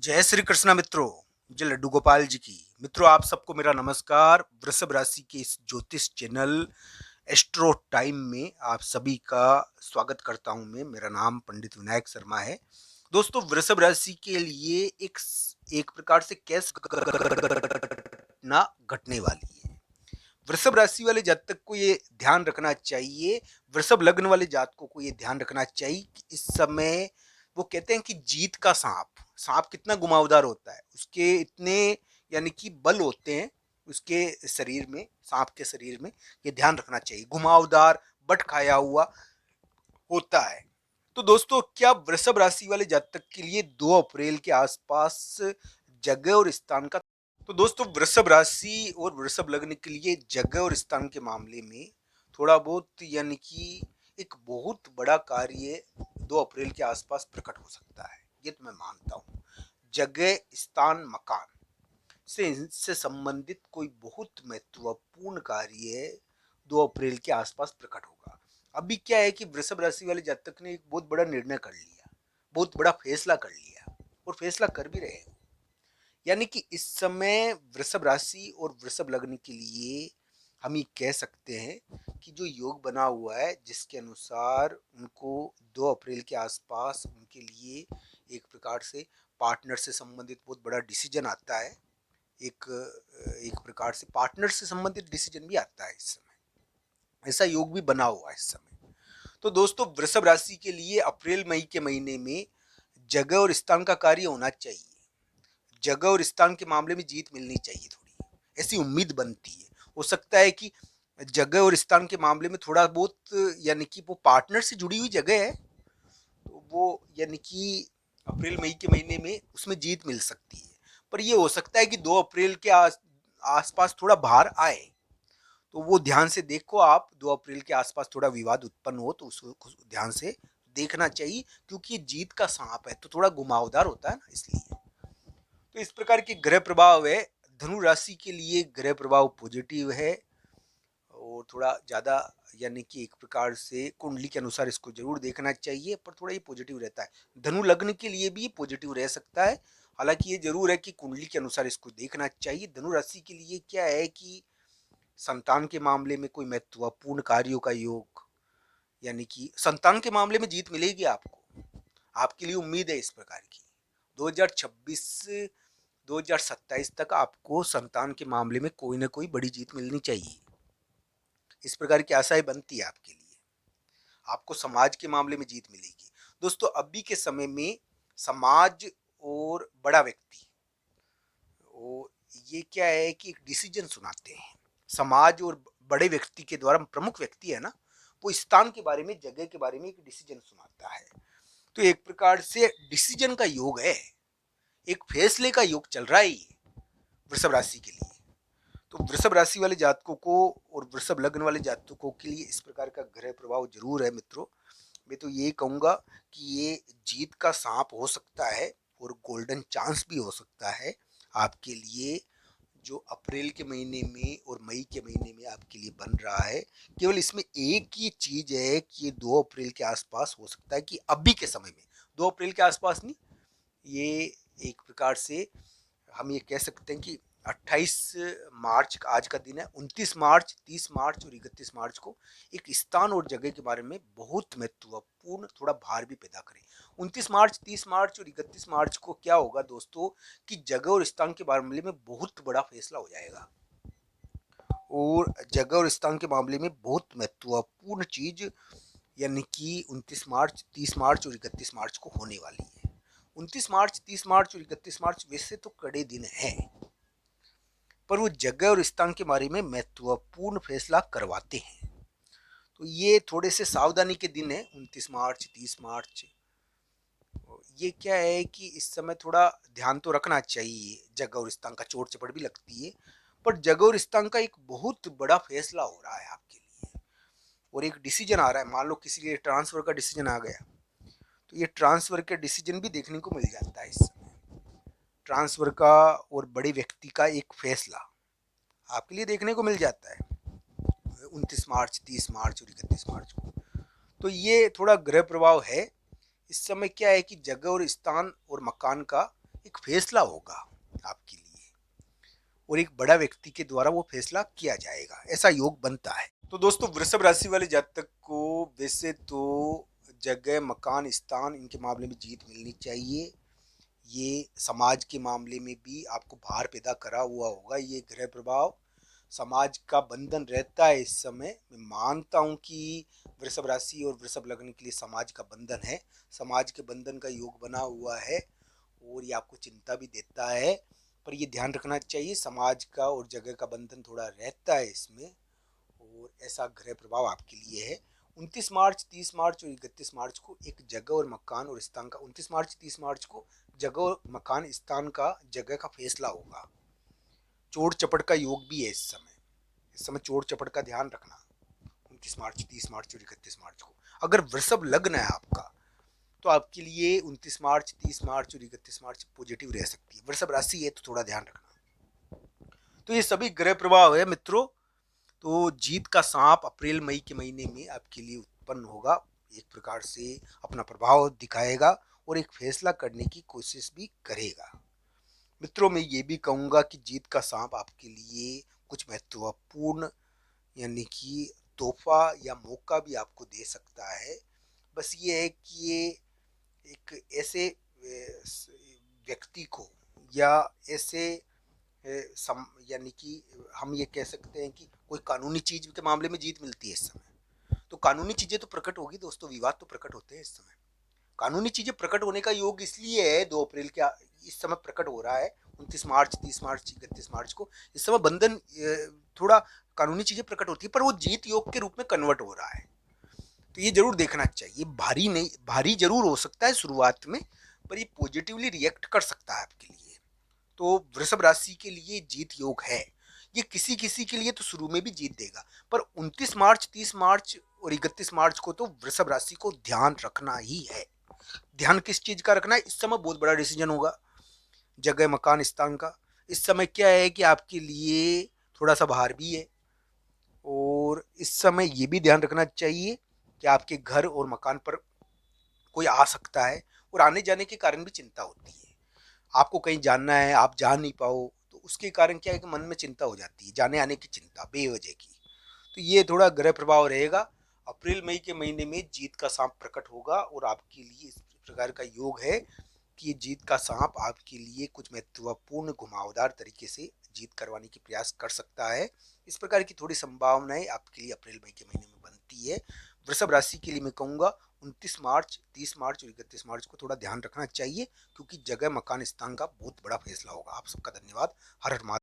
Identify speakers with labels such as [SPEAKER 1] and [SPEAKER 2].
[SPEAKER 1] जय श्री कृष्णा मित्रों। जय लड्डू गोपाल जी की। मित्रों, आप सबको मेरा नमस्कार। वृषभ राशि के इस ज्योतिष चैनल एस्ट्रो टाइम में आप सभी का स्वागत करता हूं। मेरा नाम पंडित विनायक शर्मा है। दोस्तों, वृषभ राशि के लिए एक प्रकार से कैसे घटना घटने वाली है। वृषभ राशि वाले जातक को ये ध्यान रखना चाहिए, वृषभ लग्न वाले जातकों को ये ध्यान रखना चाहिए कि इस समय वो कहते हैं कि जीत का सांप सांप कितना घुमावदार होता है, उसके इतने यानी कि बल होते हैं उसके शरीर में, सांप के शरीर में। ये ध्यान रखना चाहिए, घुमावदार बट खाया हुआ होता है। तो दोस्तों, क्या वृषभ राशि वाले जातक के लिए 2 अप्रैल के आसपास जगह और स्थान का। तो दोस्तों, वृषभ राशि और वृषभ लग्न के लिए जगह और स्थान के मामले में थोड़ा बहुत यानी कि एक बहुत बड़ा कार्य 2 अप्रैल के आसपास प्रकट हो सकता है, ये तो मैं मानता हूँ। जगह, स्थान, मकान से इनसे संबंधित कोई बहुत महत्वपूर्ण कार्य 2 अप्रैल के आसपास प्रकट होगा। अभी क्या है कि वृषभ राशि वाले जातक ने एक बहुत बड़ा निर्णय कर लिया, बहुत बड़ा फैसला कर लिया और फैसला कर भी रहे हैं। यानी कि इस समय वृषभ राशि और वृषभ लग्न के लिए हम ये कह सकते हैं कि जो योग बना हुआ है, जिसके अनुसार उनको 2 अप्रैल के आसपास उनके लिए एक प्रकार से पार्टनर से संबंधित बहुत बड़ा डिसीजन आता है। एक एक प्रकार से पार्टनर से संबंधित डिसीजन भी आता है इस समय। ऐसा योग भी बना हुआ है इस समय। तो दोस्तों, वृषभ राशि के लिए अप्रैल मई के महीने में जगह और स्थान का कार्य होना चाहिए। जगह और स्थान के मामले में जीत मिलनी चाहिए, थोड़ी ऐसी उम्मीद बनती है। हो सकता है कि जगह और स्थान के मामले में थोड़ा बहुत यानी कि वो पार्टनर से जुड़ी हुई जगह है, तो वो यानी कि अप्रैल मई के महीने में उसमें जीत मिल सकती है। पर ये हो सकता है कि 2 अप्रैल के आसपास थोड़ा बाहर आए, तो वो ध्यान से देखो। आप 2 अप्रैल के आसपास थोड़ा विवाद उत्पन्न हो तो उसको ध्यान से देखना चाहिए, क्योंकि ये जीत का सांप है तो थोड़ा घुमावदार होता है ना, इसलिए। तो इस प्रकार के ग्रह प्रभाव है। धनु राशि के लिए ग्रह प्रभाव पॉजिटिव है और थोड़ा ज़्यादा यानी कि एक प्रकार से कुंडली के अनुसार इसको जरूर देखना चाहिए, पर थोड़ा ये पॉजिटिव रहता है। धनु लग्न के लिए भी पॉजिटिव रह सकता है, हालांकि ये जरूर है कि कुंडली के अनुसार इसको देखना चाहिए। धनु राशि के लिए क्या है कि संतान के मामले में कोई महत्वपूर्ण कार्यों का योग, यानी कि संतान के मामले में जीत मिलेगी आपको। आपके लिए उम्मीद है इस प्रकार की। 2026 2027 तक आपको संतान के मामले में कोई ना कोई बड़ी जीत मिलनी चाहिए, इस प्रकार की आशाएं बनती है आपके लिए। आपको समाज के मामले में जीत मिलेगी। दोस्तों, अभी के समय में समाज और बड़ा व्यक्ति, वो ये क्या है कि एक डिसीजन सुनाते हैं। समाज और बड़े व्यक्ति के द्वारा, प्रमुख व्यक्ति है ना, वो स्थान के बारे में, जगह के बारे में एक डिसीजन सुनाता है। तो एक प्रकार से डिसीजन का योग है, एक फैसले का योग चल रहा है ये वृषभ राशि के लिए। तो वृषभ राशि वाले जातकों को और वृषभ लग्न वाले जातकों के लिए इस प्रकार का ग्रह प्रभाव जरूर है मित्रों। मैं तो ये कहूँगा कि ये जीत का सांप हो सकता है और गोल्डन चांस भी हो सकता है आपके लिए, जो अप्रैल के महीने में और मई के महीने में आपके लिए बन रहा है। केवल इसमें एक ही चीज है कि ये 2 अप्रैल के आसपास हो सकता है, कि अभी के समय में 2 अप्रैल के आसपास नहीं, ये एक प्रकार से हम ये कह सकते हैं कि 28 मार्च का आज का दिन है। 29 मार्च, 30 मार्च और 31 मार्च को एक स्थान और जगह के बारे में बहुत महत्वपूर्ण थोड़ा भार भी पैदा करें। 29 मार्च, 30 मार्च और 31 मार्च को क्या होगा दोस्तों, कि जगह और स्थान के मामले में बहुत बड़ा फैसला हो जाएगा। और जगह और स्थान के मामले में बहुत महत्वपूर्ण चीज यानी कि 29 मार्च, 30 मार्च और 31 मार्च को होने वाली है। 29 मार्च, 30 मार्च और 31 मार्च वैसे तो कड़े दिन हैं, पर वो जगह और स्थान के बारे में महत्वपूर्ण फैसला करवाते हैं। तो ये थोड़े से सावधानी के दिन है 29 मार्च, 30 मार्च। ये क्या है कि इस समय थोड़ा ध्यान तो रखना चाहिए, जगह और स्थान का चोट चपड़ भी लगती है, पर जगह और स्थान का एक बहुत बड़ा फैसला हो रहा है आपके लिए और एक डिसीजन आ रहा है। मान लो किसी के ट्रांसफर का डिसीजन आ गया, तो ये ट्रांसफर के डिसीजन भी देखने को मिल जाता है इस समय। ट्रांसफर का और बड़े व्यक्ति का एक फैसला आपके लिए देखने को मिल जाता है 29 मार्च, 30 मार्च और 31 मार्च को। तो ये थोड़ा ग्रह प्रभाव है। इस समय क्या है कि जगह और स्थान और मकान का एक फैसला होगा आपके लिए और एक बड़ा व्यक्ति के द्वारा वो फैसला किया जाएगा, ऐसा योग बनता है। तो दोस्तों, वृषभ राशि वाले जातक को वैसे तो जगह, मकान, स्थान इनके मामले में जीत मिलनी चाहिए। ये समाज के मामले में भी आपको भार पैदा करा हुआ होगा, ये ग्रह प्रभाव समाज का बंधन रहता है। इस समय मैं मानता हूं कि वृषभ राशि और वृषभ लग्न के लिए समाज का बंधन है, समाज के बंधन का योग बना हुआ है और ये आपको चिंता भी देता है। पर ये ध्यान रखना चाहिए, समाज का और जगह का बंधन थोड़ा रहता है इसमें, और ऐसा ग्रह प्रभाव आपके लिए है। 29 मार्च, 30 मार्च और 31 मार्च को एक जगह और मकान और स्थान का, 29 मार्च 30 मार्च को जगह और मकान स्थान का, जगह का फैसला होगा। चोट चपट का योग भी है इस समय चोट चपट का ध्यान रखना। 29 मार्च, 30 मार्च और 31 मार्च को अगर वृषभ लग्न है आपका, तो आपके लिए 29 मार्च, 30 मार्च और 31 मार्च पॉजिटिव रह सकती है। वृषभ राशि है तो थोड़ा ध्यान रखना। तो ये सभी ग्रह प्रभाव है मित्रों। तो जीत का सांप अप्रैल मई के महीने में आपके लिए उत्पन्न होगा, एक प्रकार से अपना प्रभाव दिखाएगा और एक फैसला करने की कोशिश भी करेगा। मित्रों, मैं ये भी कहूँगा कि जीत का सांप आपके लिए कुछ महत्वपूर्ण यानी कि तोहफा या मौका भी आपको दे सकता है। बस ये है कि ये एक ऐसे व्यक्ति को या ऐसे यानी कि हम ये कह सकते हैं कि कोई कानूनी चीज के मामले में जीत मिलती है इस समय, तो कानूनी चीजें तो प्रकट होगी दोस्तों, विवाद तो प्रकट होते हैं इस समय। कानूनी चीजें प्रकट होने का योग इसलिए है 2 अप्रैल के इस समय प्रकट हो रहा है, 29 मार्च, 30 मार्च, 31 मार्च को इस समय बंधन, थोड़ा कानूनी चीजें प्रकट होती है, पर वो जीत योग के रूप में कन्वर्ट हो रहा है। तो ये जरूर देखना चाहिए। भारी नहीं, भारी जरूर हो सकता है शुरुआत में, पर ये पॉजिटिवली रिएक्ट कर सकता है आपके लिए। तो वृषभ राशि के लिए जीत योग है। ये किसी किसी के लिए तो शुरू में भी जीत देगा, पर 29 मार्च, 30 मार्च और 31 मार्च को तो वृषभ राशि को ध्यान रखना ही है। ध्यान किस चीज का रखना है? इस समय बहुत बड़ा डिसीजन होगा, जगह, मकान, स्थान का। इस समय क्या है कि आपके लिए थोड़ा सा भार भी है, और इस समय ये भी ध्यान रखना चाहिए कि आपके घर और मकान पर कोई आ सकता है, और आने जाने के कारण भी चिंता होती है। आपको कहीं जानना है, आप जा नहीं पाओ, तो उसके कारण क्या है कि मन में चिंता हो जाती है, जाने आने की चिंता बेवजह की। तो ये थोड़ा ग्रह प्रभाव रहेगा। अप्रैल मई के महीने में जीत का सांप प्रकट होगा और आपके लिए इस प्रकार का योग है कि ये जीत का सांप आपके लिए कुछ महत्वपूर्ण घुमावदार तरीके से जीत करवाने की प्रयास कर सकता है। इस प्रकार की थोड़ी संभावनाएं आपके लिए अप्रैल मई के महीने में बनती है। वृषभ राशि के लिए मैं कहूँगा 29 मार्च, 30 मार्च और 31 मार्च को थोड़ा ध्यान रखना चाहिए, क्योंकि जगह, मकान, स्थान का बहुत बड़ा फैसला होगा। आप सबका धन्यवाद। हर हर महादेव।